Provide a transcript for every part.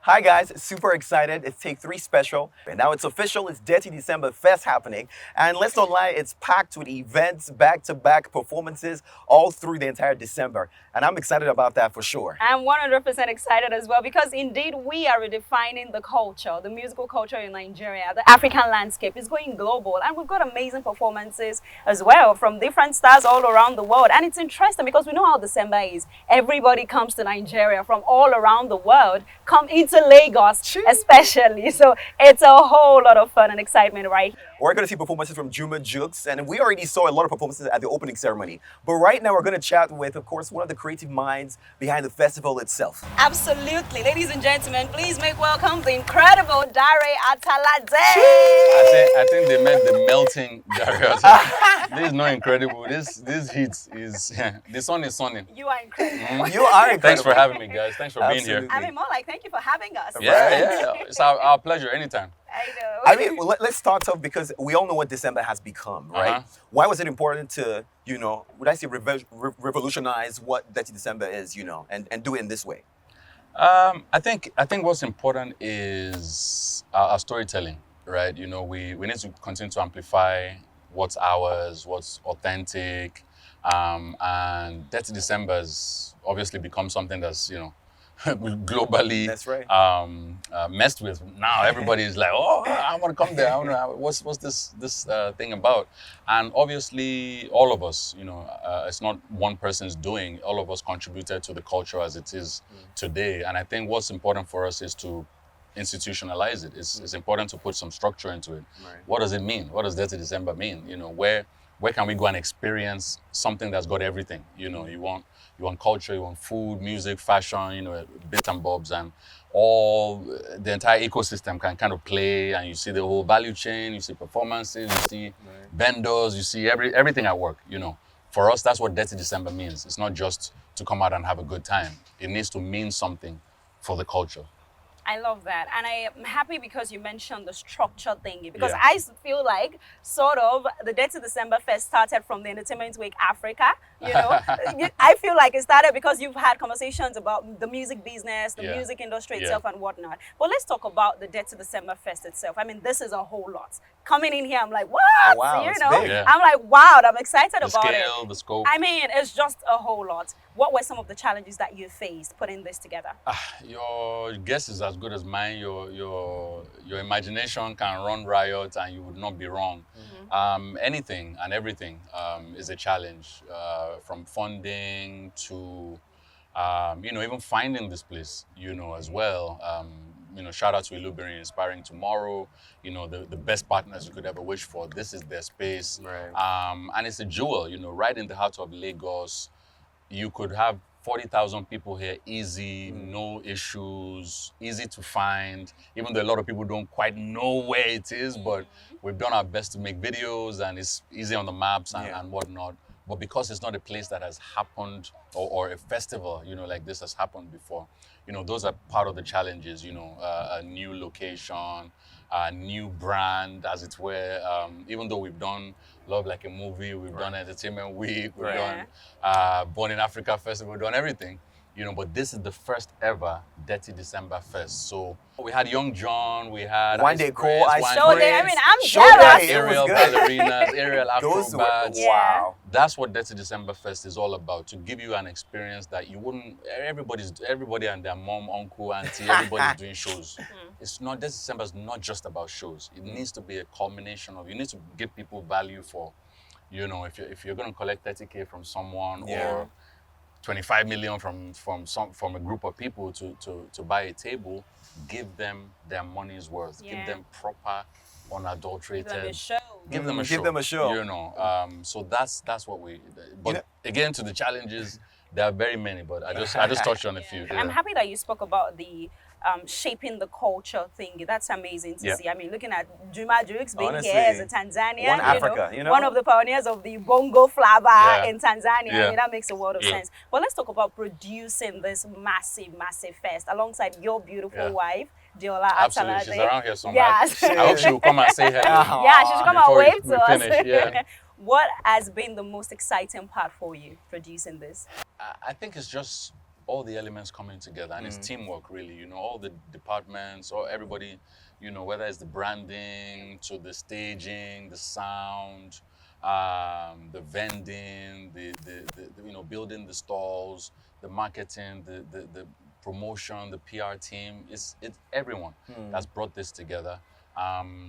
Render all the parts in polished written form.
Hi guys, super excited. It's Take 3 special. And now it's official, it's Detty December Fest happening. And let's not lie, it's packed with events, back-to-back performances all through the entire December. And I'm excited about that for sure. I'm 100% excited as well because indeed we are redefining the culture, the musical culture in Nigeria. The African landscape is going global and we've got amazing performances as well from different stars all around the world. And it's interesting because we know how December is. Everybody comes to Nigeria from all around the world, come into Lagos especially. So it's a whole lot of fun and excitement right here. We're going to see performances from Juma Jukes, and we already saw a lot of performances at the opening ceremony. But right now we're going to chat with, of course, one of the creative minds behind the festival itself. Absolutely. Ladies and gentlemen, please make welcome the incredible Dare Alade. I think they meant the melting Darius. This is not incredible. This heat is the sun is sunning. You are incredible. You are incredible. Thanks for having me, guys. Thanks for being Absolutely. here. I mean, more like thank you for having us. Yeah. It's our pleasure anytime. I know. I mean, let's start off because we all know what December has become, right? Uh-huh. Why was it important to, would I say revolutionize what Detty December is, and do it in this way? I think what's important is our storytelling, right? We need to continue to amplify what's ours, what's authentic, and Detty December's obviously become something that's globally That's right. messed with. Now everybody is like, oh, I want to come there. I want to. What's this thing about? And obviously, all of us, it's not one person's doing. All of us contributed to the culture as it is today. And I think what's important for us is to institutionalize it. It's important to put some structure into it. Right. What does it mean? What does Detty December mean? Where can we go and experience something that's got everything? You want culture, you want food, music, fashion, bits and bobs, and all the entire ecosystem can kind of play, and you see the whole value chain, you see performances, you see vendors, you see everything at work. For us, that's what Detty December means. It's not just to come out and have a good time. It needs to mean something for the culture. I love that. And I am happy because you mentioned the structure thingy. Because Yeah. I feel like sort of the Detty December Fest started from the Entertainment Week Africa. I feel like it started because you've had conversations about the music business, the Yeah. music industry Yeah. itself and whatnot. But let's talk about the Detty December Fest itself. I mean, this is a whole lot. Coming in here, I'm like, what? Oh, wow, it's big. Yeah. I'm like, wow, I'm excited The about scale, it. the scope. I mean, it's just a whole lot. What were some of the challenges that you faced putting this together? Your guess is as good as mine. Your imagination can run riot, and you would not be wrong. Anything and everything is a challenge, from funding to even finding this place. As well. Shout out to Iluberi Inspiring Tomorrow. The best partners you could ever wish for. This is their space, Right. and it's a jewel. Right in the heart of Lagos. You could have 40,000 people here easy, no issues, easy to find, even though a lot of people don't quite know where it is, but we've done our best to make videos and it's easy on the maps and whatnot. But because it's not a place that has happened or a festival, like this has happened before, those are part of the challenges, a new location, a new brand, as it were. Even though we've done Love Like a Movie, we've done Entertainment Week, we've Right. done Born in Africa Festival, we've done everything. But this is the first ever Detty December Fest. So we had Young John, we had One Ice Day Cool, Prince, Ice Wine So Prince, they, I mean, I'm Show jealous. Day. It was aerial good. ballerinas, aerial Those were, acrobats. Yeah. wow. That's what Detty December Fest is all about, to give you an experience that you wouldn't, everybody and their mom, uncle, auntie, everybody's doing shows. It's not, Detty December is not just about shows. It needs to be a culmination of, you need to give people value for, if you're going to collect 30K from someone Yeah. or 25 million from a group of people to buy a table, give them their money's worth. Yeah. Give them proper, unadulterated. Give them a show. Give them a Give show. them a show. So that's what we. But know- again, to the challenges, there are very many. But I just touched on a few. I'm happy that you spoke about the shaping the culture thing. That's amazing to Yeah. see. I mean, looking at Juma Jukes being Honestly, here as a Tanzanian, one Africa, one of the pioneers of the bongo flava Yeah. in Tanzania. I Yeah. mean, that makes a world of Yeah. sense. But let's talk about producing this massive, massive fest alongside your beautiful Yeah. wife, Diola Absolutely, she's Atalade. around here somewhere. Yes. I hope she will come and say hello. Yeah, she should come and Before wave we to us. finish, yeah. What has been the most exciting part for you producing this? I think it's just all the elements coming together, and it's teamwork, really. All the departments, or everybody, whether it's the branding to the staging, the sound, the vending, the building the stalls, the marketing, the promotion, the PR team. It's everyone that's brought this together.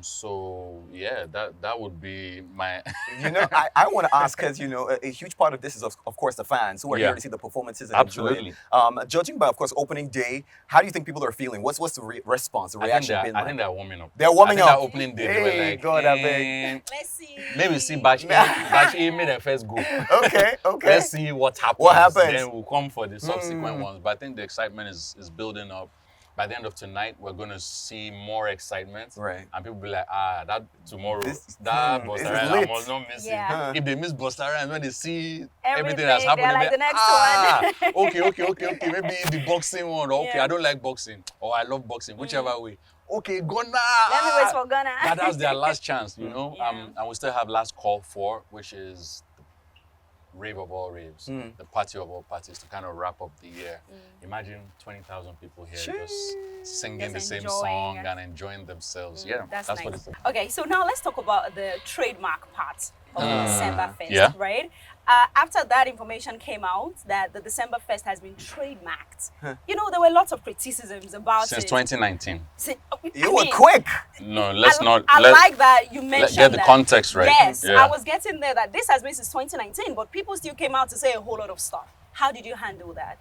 So yeah, that would be my. I want to ask because a huge part of this is of course the fans who are here to see the performances and Absolutely. enjoy it. Judging by of course opening day, how do you think people are feeling? What's the response, the reaction been I like? think they're warming up. They're warming up. That opening day, they were like, God, I beg. Let's see. maybe see batch A made their first go. Okay. Let's see what happens. What happens? Then we'll come for the subsequent ones. But I think the excitement is building up. By the end of tonight, we're going to see more excitement. Right. And people be like, that tomorrow, This that is Busta Rhymes, I lit. must not miss Yeah. it. If they miss Busta Rhymes, when they see Everything, everything that's happening, they're like, they're the next one. Okay. Maybe the boxing one. Okay, Yeah. I don't like boxing. Or I love boxing, whichever way. Okay, Ghana. Let me wait for Ghana. That's their last chance, Yeah. And we still have last call for, which is the rave of all raves, the party of all parties, to kind of wrap up the year. Imagine 20,000 people here just singing Just the same enjoying song it. and enjoying themselves. Yeah, That's what nice. it's about. Okay, so now let's talk about the trademark part of the December Fest, Yeah. right? After that information came out that the December Fest has been trademarked, there were lots of criticisms about Since it. 2019. You were quick. No, let's not. I like that you Let's mentioned get the that. context right. Yes, Yeah. I was getting there that this has been since 2019, but people still came out to say a whole lot of stuff. How did you handle that?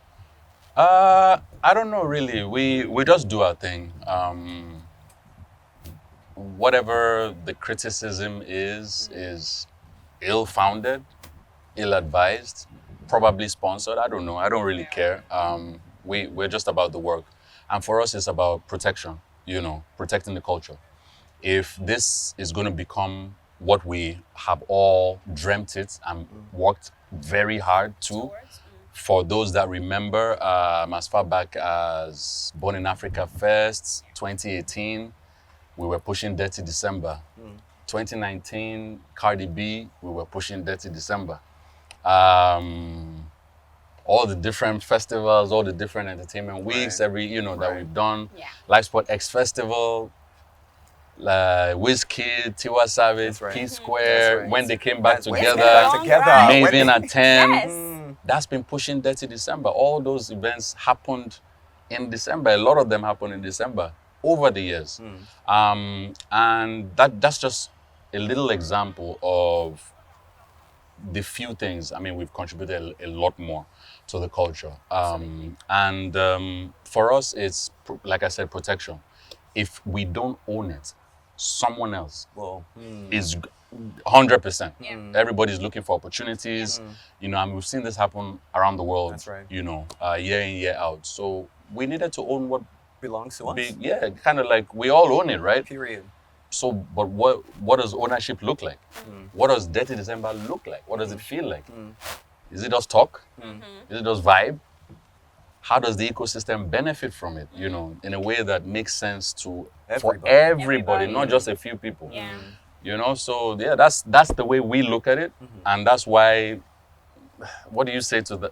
I don't know really. We just do our thing. Whatever the criticism is ill-founded, ill-advised, probably sponsored. I don't know. I don't really care. We're just about the work, and for us, it's about protection. Protecting the culture. If this is going to become what we have all dreamt it and worked very hard to, for those that remember, as far back as Born in Africa Fest, 2018, we were pushing Detty December. 2019, Cardi B, we were pushing Detty December. All the different festivals, all the different entertainment weeks, that we've done. Yeah. Live Sport X Festival, Wizkid, Tiwa Savage, That's right. P Square, right. when they came back When they together. came back together. When Maven they- at 10. Yes. That's been pushing Detty December. All those events happened in December. A lot of them happened in December over the years. And that's just a little example of the few things. I mean, we've contributed a lot more to the culture. For us, it's, like I said, protection. If we don't own it, someone else Well, is 100%. Yeah. Everybody's looking for opportunities, and we've seen this happen around the world, That's right. Year in, year out. So we needed to own what belongs to us. kind of like we all own it, right? Period. So, but what does ownership look like? What does Detty December look like? What does it feel like? Is it just talk? Is it just vibe? How does the ecosystem benefit from it? In a way that makes sense for Everybody. everybody, not just a few people. Yeah. So yeah, that's the way we look at it, and that's why. What do you say to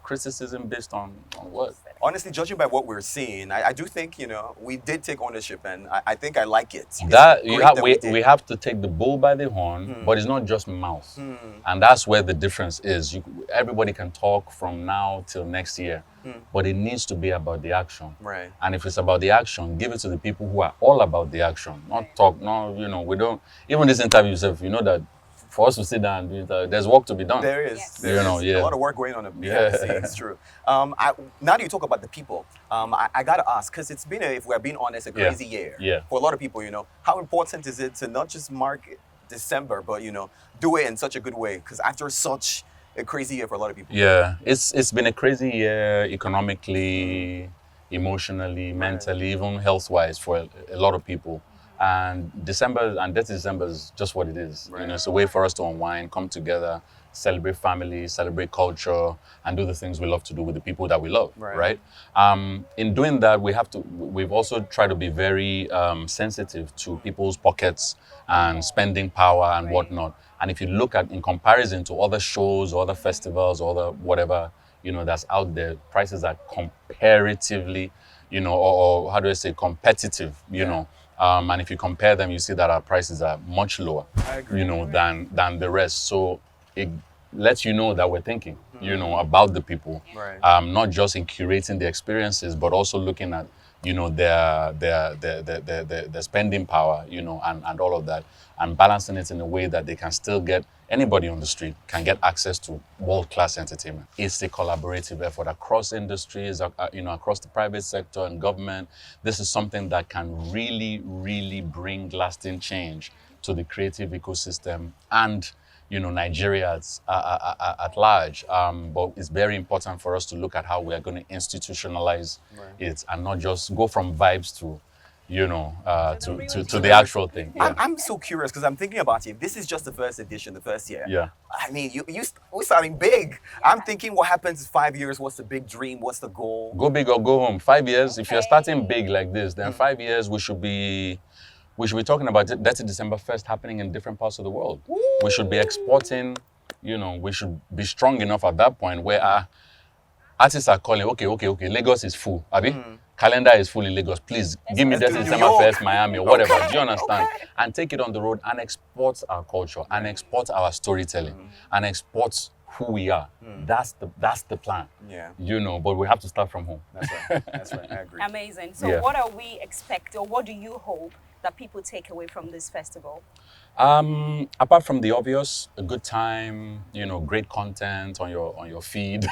criticism based on what? Honestly, judging by what we're seeing, I do think we did take ownership, and I think I like it. It's That you great have, that we, did. we have to take the bull by the horn, but it's not just mouth, and that's where the difference is. Everybody can talk from now till next year, but it needs to be about the action. Right. And if it's about the action, give it to the people who are all about the action, not talk. No, we don't. Even this interview, yourself, that for us to sit down and do it, there's work to be done. There is. Yes. There is Yeah. a lot of work going on behind the scenes. True. Now that you talk about the people, I gotta ask, because it's been, if we're being honest, a crazy year. Yeah. For a lot of people, how important is it to not just mark December, but do it in such a good way? Because after such a crazy year for a lot of people. Yeah, it's been a crazy year economically, emotionally, mentally, even health-wise for a lot of people. And December and Detty December is just what it is. Right. It's a way for us to unwind, come together, celebrate family, celebrate culture, and do the things we love to do with the people that we love. Right. In doing that, we've also tried to be very sensitive to people's pockets and spending power and whatnot. And if you look at, in comparison to other shows or other festivals or other whatever, that's out there. Prices are comparatively, or how do I say, competitive, and if you compare them, you see that our prices are much lower, I agree. than the rest. So it lets you know that we're thinking, about the people, Right. not just in curating the experiences, but also looking at, their spending power, and all of that, and balancing it in a way that they can still get, anybody on the street can get access to world-class entertainment. It's a collaborative effort across industries, across the private sector and government. This is something that can really, really bring lasting change to the creative ecosystem and Nigeria at large. But it's very important for us to look at how we are going to institutionalize it and not just go from vibes to, to the actual thing. Yeah. I'm so curious because I'm thinking about it. This is just the first edition, the first year. Yeah. I mean, we're starting big. I'm thinking, what happens in 5 years? What's the big dream? What's the goal? Go big or go home. 5 years. If you're starting big like this, then 5 years we should be talking about Detty December Fest happening in different parts of the world. Woo! We should be exporting. We should be strong enough at that point where our artists are calling. Okay. Lagos is full. Abi, calendar is full in Lagos. Please give me Let's Detty do New December York. Fest, Miami, or whatever. Do you understand? And take it on the road and export our culture and export our storytelling and export who we are. That's the plan. Yeah. But we have to start from home. That's right. That's right. I agree. Amazing. So Yeah. what are we expecting, or what do you hope that people take away from this festival? Apart from the obvious, a good time, great content on your feed,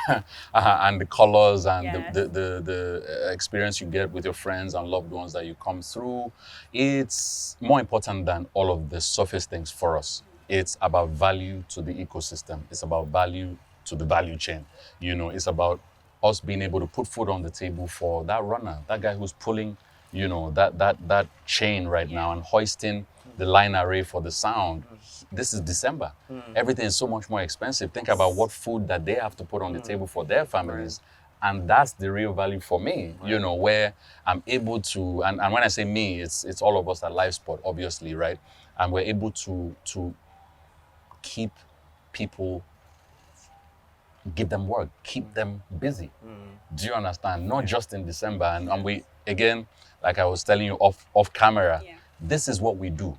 and the colors and Yes. the experience you get with your friends and loved ones that you come through, it's more important than all of the surface things for us. It's about value to the ecosystem. It's about value to the value chain. It's about us being able to put food on the table for that runner, that guy who's pulling, that chain right now and hoisting the line array for the sound. This is December. Everything is so much more expensive. Think about what food that they have to put on the table for their families. And that's the real value for me, where I'm able to, and when I say me, it's all of us at Live Sport, obviously, right? And we're able to keep people, give them work, keep them busy. Do you understand? Not just in December. And we, again, like I was telling you off camera, this is what we do.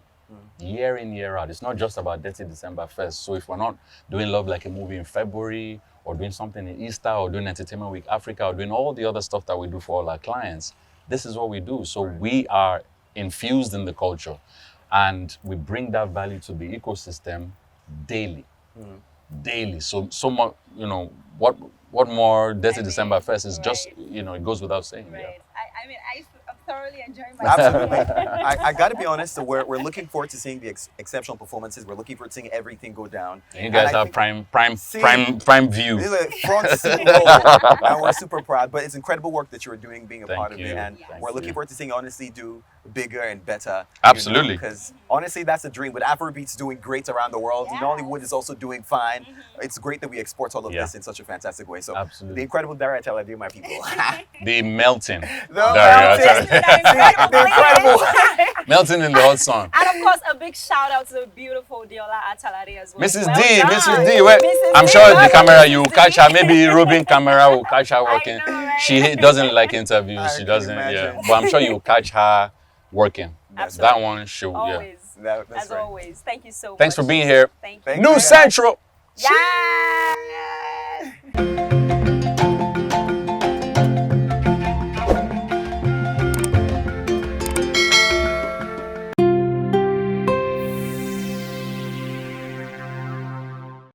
Year in, year out. It's not just about Detty December Fest. So if we're not doing Love Like a Movie in February, or doing something in Easter, or doing Entertainment Week Africa, or doing all the other stuff that we do for all our clients, this is what we do. So we are infused in the culture, and we bring that value to the ecosystem daily. Daily. So much, what more Detty December Fest is just, it goes without saying. Yeah. Right. I mean, I'm thoroughly enjoying myself. Absolutely. I got to be honest. So we're looking forward to seeing the exceptional performances. We're looking forward to seeing everything go down. And you guys I have think- prime view. This is a front seat row, and we're super proud. But it's incredible work that you're doing, being a Thank part of you. it, and Thank we're looking you. forward to seeing honestly do bigger and better. Absolutely. Because honestly, that's a dream. With Afrobeats doing great around the world, Nollywood is also doing fine. It's great that we export all of Yeah. this in such a fantastic way. So Absolutely. the incredible Director Alade, my people. The melting. melting. The incredible. Melting in the hot sun. And of course, a big shout out to the beautiful Diola Atalade as well. Mrs. Well D, done. Mrs. D, where, Mrs. I'm D, sure the well camera, done, you Mrs. catch D. her, maybe Robin camera will catch her working. know, right? She doesn't like interviews, I she can doesn't, imagine. But I'm sure you'll catch her working. Absolutely. That one, she'll, yeah. Always. That's As right. always. Thank you so much. Thanks for being here. Thank you. Thank New you. Central. Yeah.